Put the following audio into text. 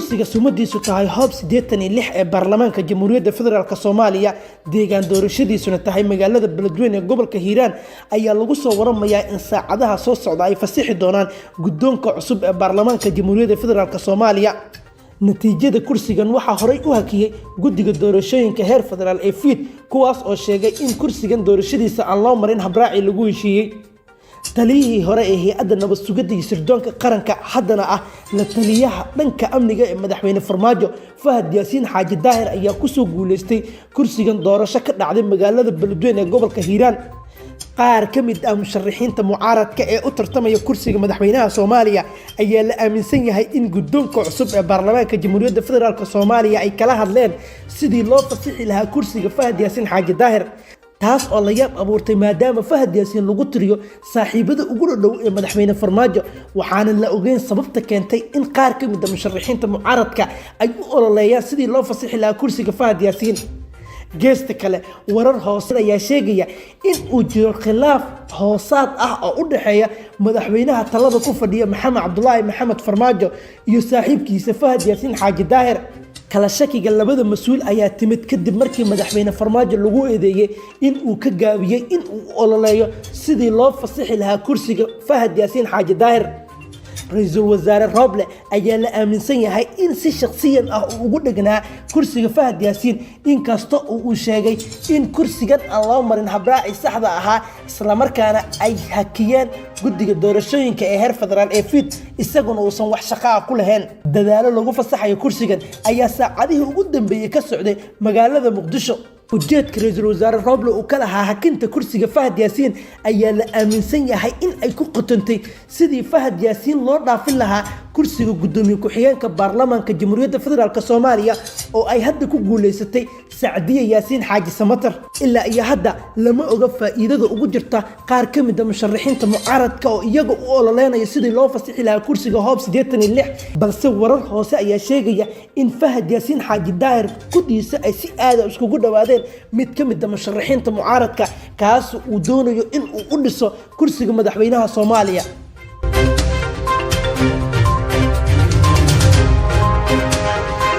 kursiga sumadiisu tahay hoob 86 ee baarlamaanka jamhuuriyadda federaalka Soomaaliya deegaan doorashadiisuna tahay magaalada Beledweyne ee gobolka Hiiraan ayaa lagu soo waramayaa in saacadaha soo socda ay fasixi doonaan guddoonka cusub ee baarlamaanka jamhuuriyadda federaalka Soomaaliya. natiijada kursigan waxaa horay u hakiyay guddiga doorashooyinka heer federaal ee FID kuwaas oo sheegay in kursigan doorashadiisa aan loo marin habraaci lagu heshiiyey. taliyihii hore ee hay'adda nabad sugidda iyo sirdoonka qaranka haddana ah la taliyaha dhanka amniga ee madaxweyne Farmaajo Fahad Yaasiin Xaaji Daahir ayaa ku soo guuleystay kursigan doorasho ka dhacday magaalada Beledweyne ee gobolka Hiiraan. qaar ka mid ah musharaxiinta mucaaradka ee u tartamaya kursiga madaxweynaha Soomaaliya ayaa la aaminsan yahay in guddoonka cusub ee baarlamaanka jamhuuriyadda federaalka Soomaaliya ay kala hadleen sidii loo fasixi lahaa kursiga Fahad Yaasiin Xaaji Daahir. taas oo la yaab abuurtay maadaama Fahad Yaasiin lagu tiriyo saaxiibada ugu dhow ee madaxweyne Farmaajo waxaana la ogeyn sababta keentay in qaar ka mid ah musharaxiinta mucaaradka ay u ololeeyaan sidii loo fasixi lahaa kursiga Fahad Yaasiin. geesta kale warar hoose ayaa sheegaya in uu jiro khilaaf hoosaad ah oo u dhaxeeya madaxweynaha talada ku fadhiya Maxamed Cabdullaahi Maxamed Farmaajo iyo saaxiibkiisa Fahad Yaasiin Xaaji Daahir. kala shakiga labada mas'uul ayaa timid kadib markii madaxweyne Farmaajo lagu eedeeyay in uu ka gaabiyay in uu ololeeyo sidii loo fasixi lahaa kursiga Fahad Yaasiin Xaaji Daahir. ra'iisul wasaare Roble ayaa la aaminsan yahay in si shakhsiyan ah uu ugu dhagnaa kursiga Fahad Yaasiin inkastoo uu sheegay in kursigan aan loo marin habraaci saxda ahaa isla markaana ay hakiyeen guddiga doorashooyinka ee heer federaal ee FID isaguna uusan wax shaqo ah ku lahayn. dadaalo lagu fasaxayo kursigan ayaa saacadihii ugu dambeeyay ka socday magaalada Muqdisho. ujeedka ra'iisul wasaare Roble uu ka lahaa hakinta kursiga Fahad Yaasiin ayaa la aaminsan yahay in ay ku qotantay sidii Fahad Yaasiin loo dhaafin lahaa kursiga gudoomiye ku-xigeenka baarlamaanka jamhuuriyadda federaalka Soomaaliya oo ay hadda ku guuleysatay Sacdiye Yaasiin Xaaji Samatar. ilaa iyo hadda lama oga faa'iidada ugu jirta qaar ka mid ah musharaxiinta mucaaradka oo iyaga u ololeynaya sidii loo fasixi lahaa kursiga hoob 86 balse warar hoose ayaa sheegaya in Fahad Yaasiin Xaaji Daahir guddiisa ay si aad ah iskugu dhawaadeen mid ka mid ah musharaxiinta mucaaradka kaas uu doonayo in uu u dhiso kursiga madaxweynaha Soomaaliya.